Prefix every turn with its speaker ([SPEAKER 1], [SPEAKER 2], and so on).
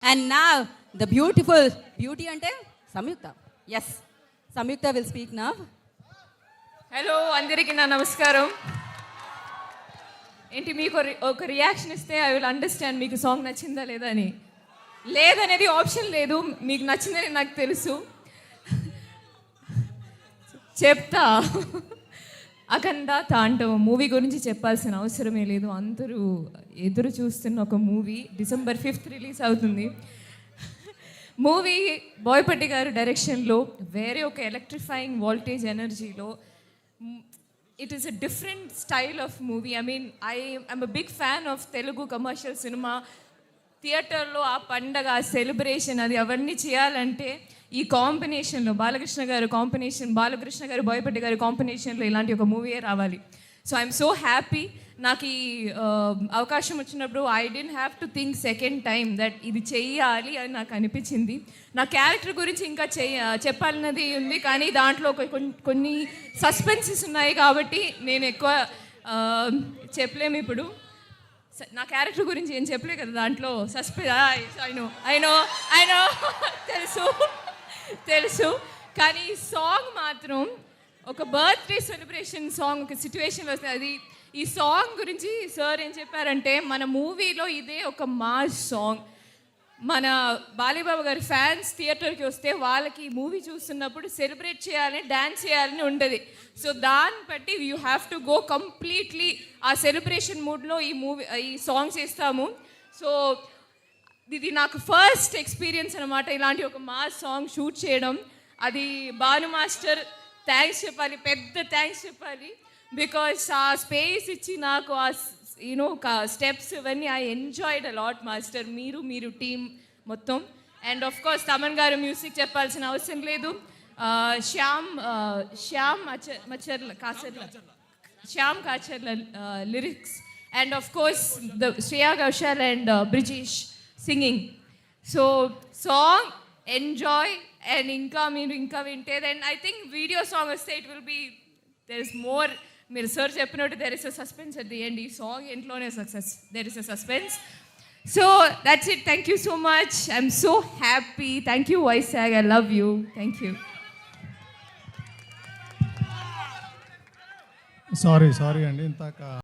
[SPEAKER 1] And now the beautiful beauty ante Samyukta. Yes, Samyukta will speak now.
[SPEAKER 2] Hello అందరికీ నా నమస్కారం. ఏంటి మీకు ఒక రియాక్షన్ ఇస్తే ఐ విల్ అండర్స్టాండ్ మీకు సాంగ్ నచ్చిందా లేదా అని. లేదనేది ఆప్షన్ లేదు, మీకు నచ్చిందని నాకు తెలుసు. చెప్తా. అఖండ తాండవం మూవీ గురించి చెప్పాల్సిన అవసరమే లేదు, అందరూ ఎదురు చూస్తున్న ఒక మూవీ. December 5th రిలీజ్ అవుతుంది. మూవీ బోయపట్టి గారు డైరెక్షన్లో వేరే ఒక ఎలక్ట్రిఫైయింగ్ వోల్టేజ్ ఎనర్జీలో it is a different style of movie. I'm a big fan of Telugu commercial cinema. థియేటర్లో ఆ పండగ, ఆ సెలబ్రేషన్, అది అవన్నీ చేయాలంటే ఈ కాంబినేషన్లో బాలకృష్ణ గారు బోయపట్టి గారు కాంబినేషన్లో ఇలాంటి ఒక మూవీయే రావాలి. So I'm so happy. నాకు ఈ అవకాశం వచ్చినప్పుడు I didn't have to think second time that ఇది చెయ్యాలి అని నాకు అనిపించింది. నా క్యారెక్టర్ గురించి ఇంకా చెప్పాలన్నది ఉంది, కానీ దాంట్లో కొన్ని సస్పెన్సెస్ ఉన్నాయి కాబట్టి నేను ఎక్కువ చెప్పలేము ఇప్పుడు. నా క్యారెక్టర్ గురించి ఏం చెప్పలే కదా దాంట్లో. ఐ నో తెలుసు కానీ ఈ సాంగ్ మాత్రం ఒక బర్త్డే సెలబ్రేషన్ సాంగ్, ఒక సిచ్యువేషన్లో వస్తుంది. అది ఈ సాంగ్ గురించి సార్ ఏం చెప్పారంటే, మన మూవీలో ఇదే ఒక మాస్ సాంగ్. మన బాలీబాబు గారి ఫ్యాన్స్ థియేటర్కి వస్తే వాళ్ళకి ఈ మూవీ చూస్తున్నప్పుడు సెలబ్రేట్ చేయాలని, డ్యాన్స్ చేయాలని ఉంటుంది. సో దాన్ని బట్టి you have to go completely ఆ సెలబ్రేషన్ మూడ్లో ఈ సాంగ్స్ వేస్తాము. సో ఇది నాకు ఫస్ట్ ఎక్స్పీరియన్స్ అనమాట, ఇలాంటి ఒక మాస్ సాంగ్ షూట్ చేయడం. అది భాను మాస్టర్ థ్యాంక్స్ చెప్పాలి, పెద్ద థ్యాంక్స్ చెప్పాలి. బికాస్ ఆ స్పేస్ ఇచ్చి నాకు ఆ స్టెప్స్ ఇవన్నీ I enjoyed a lot master, మీరు టీమ్ మొత్తం. And of course Thaman garu music చెప్పాల్సిన అవసరం లేదు. Shyam Kacharla lyrics, and of course Shreya Ghoshal and Brijesh singing. So song enjoy. And మీరు ఇంకా వింటే then I think video song వస్తే it will be there is more. మీరు సార్ చెప్పినట్టు there is a suspense at the end. ఈ సాంగ్ ఎంట్లోనే there is a suspense. So that's it. Thank you so much. I'm so happy. Thank you Vaishak. I love you. Thank you.
[SPEAKER 3] Sorry అండి ఇంతాక